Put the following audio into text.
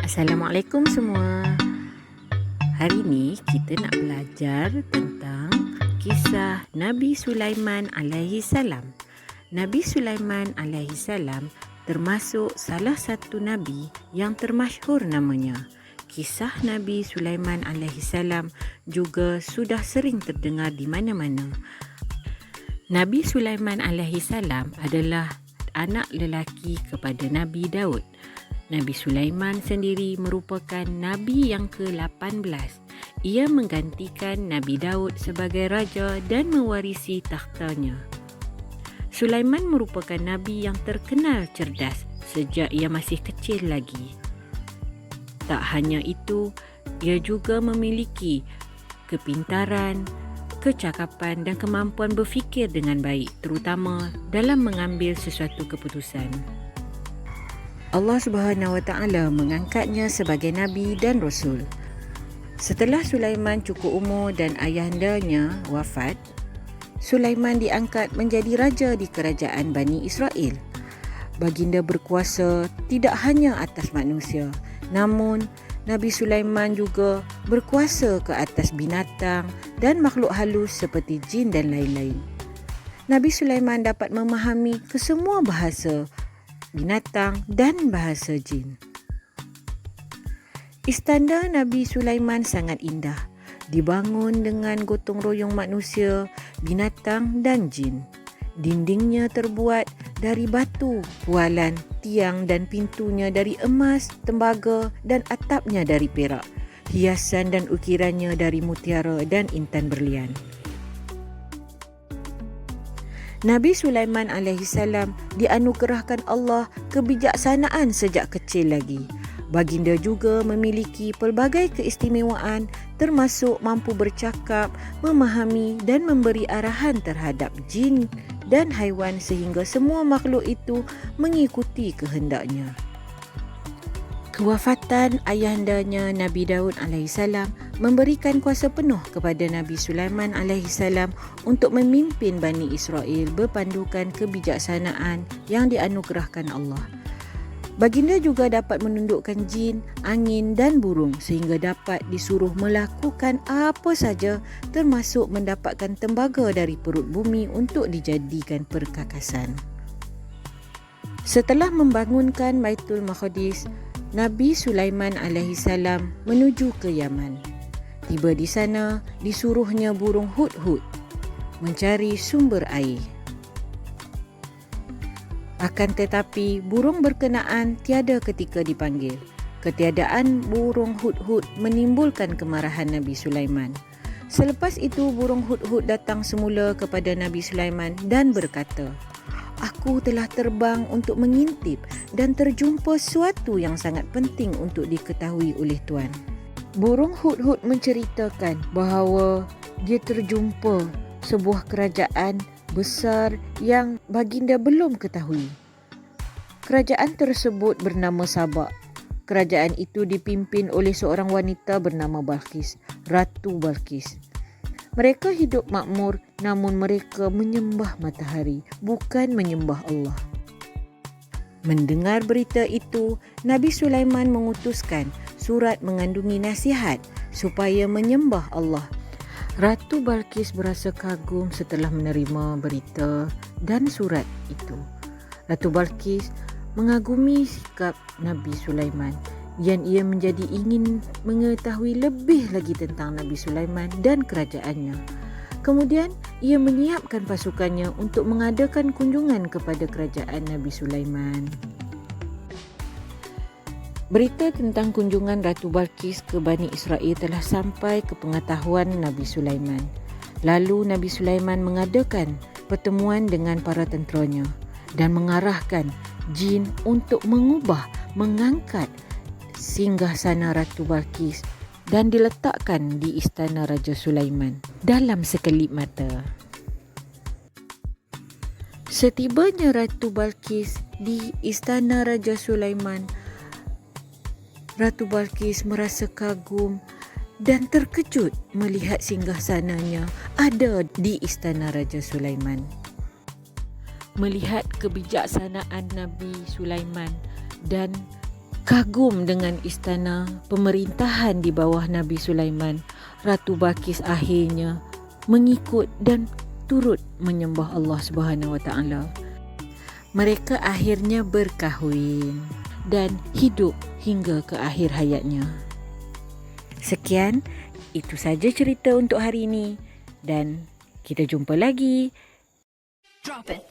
Assalamualaikum semua. Hari ini kita nak belajar tentang kisah Nabi Sulaiman alaihi salam. Nabi Sulaiman alaihi salam termasuk salah satu nabi yang termasyhur namanya. Kisah Nabi Sulaiman alaihi salam juga sudah sering terdengar di mana-mana. Nabi Sulaiman alaihi salam adalah anak lelaki kepada Nabi Daud. Nabi Sulaiman sendiri merupakan Nabi yang ke-18. Ia menggantikan Nabi Daud sebagai raja dan mewarisi takhtanya. Sulaiman merupakan Nabi yang terkenal cerdas sejak ia masih kecil lagi. Tak hanya itu, ia juga memiliki kepintaran, kecakapan dan kemampuan berfikir dengan baik, terutama dalam mengambil sesuatu keputusan. Allah Subhanahu Wa Taala mengangkatnya sebagai Nabi dan Rasul. Setelah Sulaiman cukup umur dan ayahandanya wafat, Sulaiman diangkat menjadi raja di kerajaan Bani Israel. Baginda berkuasa tidak hanya atas manusia, namun Nabi Sulaiman juga berkuasa ke atas binatang dan makhluk halus seperti jin dan lain-lain. Nabi Sulaiman dapat memahami kesemua bahasa binatang dan bahasa jin. Istana Nabi Sulaiman sangat indah, dibangun dengan gotong royong manusia, binatang dan jin. Dindingnya terbuat dari batu, pualan, tiang dan pintunya dari emas, tembaga dan atapnya dari perak. Hiasan dan ukirannya dari mutiara dan intan berlian. Nabi Sulaiman alaihi salam dianugerahkan Allah kebijaksanaan sejak kecil lagi. Baginda juga memiliki pelbagai keistimewaan termasuk mampu bercakap, memahami dan memberi arahan terhadap jin dan haiwan sehingga semua makhluk itu mengikuti kehendaknya. Kewafatan ayahandanya Nabi Daud AS memberikan kuasa penuh kepada Nabi Sulaiman AS untuk memimpin Bani Israel berpandukan kebijaksanaan yang dianugerahkan Allah. Baginda juga dapat menundukkan jin, angin dan burung sehingga dapat disuruh melakukan apa saja termasuk mendapatkan tembaga dari perut bumi untuk dijadikan perkakasan. Setelah membangunkan Baitul Maqdis, Nabi Sulaiman AS menuju ke Yaman. Tiba di sana, disuruhnya burung hudhud mencari sumber air. Akan tetapi, burung berkenaan tiada ketika dipanggil. Ketiadaan burung hudhud menimbulkan kemarahan Nabi Sulaiman. Selepas itu, burung hudhud datang semula kepada Nabi Sulaiman dan berkata, "Aku telah terbang untuk mengintip dan terjumpa sesuatu yang sangat penting untuk diketahui oleh Tuan." Burung hudhud menceritakan bahawa dia terjumpa sebuah kerajaan besar yang baginda belum ketahui. Kerajaan tersebut bernama Sabak. Kerajaan itu dipimpin oleh seorang wanita bernama Balqis, Ratu Balqis. Mereka hidup makmur, namun mereka menyembah matahari, bukan menyembah Allah. Mendengar berita itu, Nabi Sulaiman mengutuskan surat mengandungi nasihat supaya menyembah Allah. Ratu Balqis berasa kagum setelah menerima berita dan surat itu. Ratu Balqis mengagumi sikap Nabi Sulaiman yang ia menjadi ingin mengetahui lebih lagi tentang Nabi Sulaiman dan kerajaannya. Kemudian, ia menyiapkan pasukannya untuk mengadakan kunjungan kepada kerajaan Nabi Sulaiman. Berita tentang kunjungan Ratu Balqis ke Bani Israel telah sampai ke pengetahuan Nabi Sulaiman. Lalu Nabi Sulaiman mengadakan pertemuan dengan para tenteranya dan mengarahkan jin untuk mengangkat singgasana Ratu Balqis dan diletakkan di istana Raja Sulaiman dalam sekelip mata. Setibanya Ratu Balqis di istana Raja Sulaiman, Ratu Balqis merasa kagum dan terkejut melihat singgasananya ada di istana Raja Sulaiman. Melihat kebijaksanaan Nabi Sulaiman dan kagum dengan istana pemerintahan di bawah Nabi Sulaiman, Ratu Balqis akhirnya mengikut dan turut menyembah Allah Subhanahu Wa Taala. Mereka akhirnya berkahwin dan hidup hingga ke akhir hayatnya. Sekian, itu saja cerita untuk hari ini dan kita jumpa lagi. Drop it.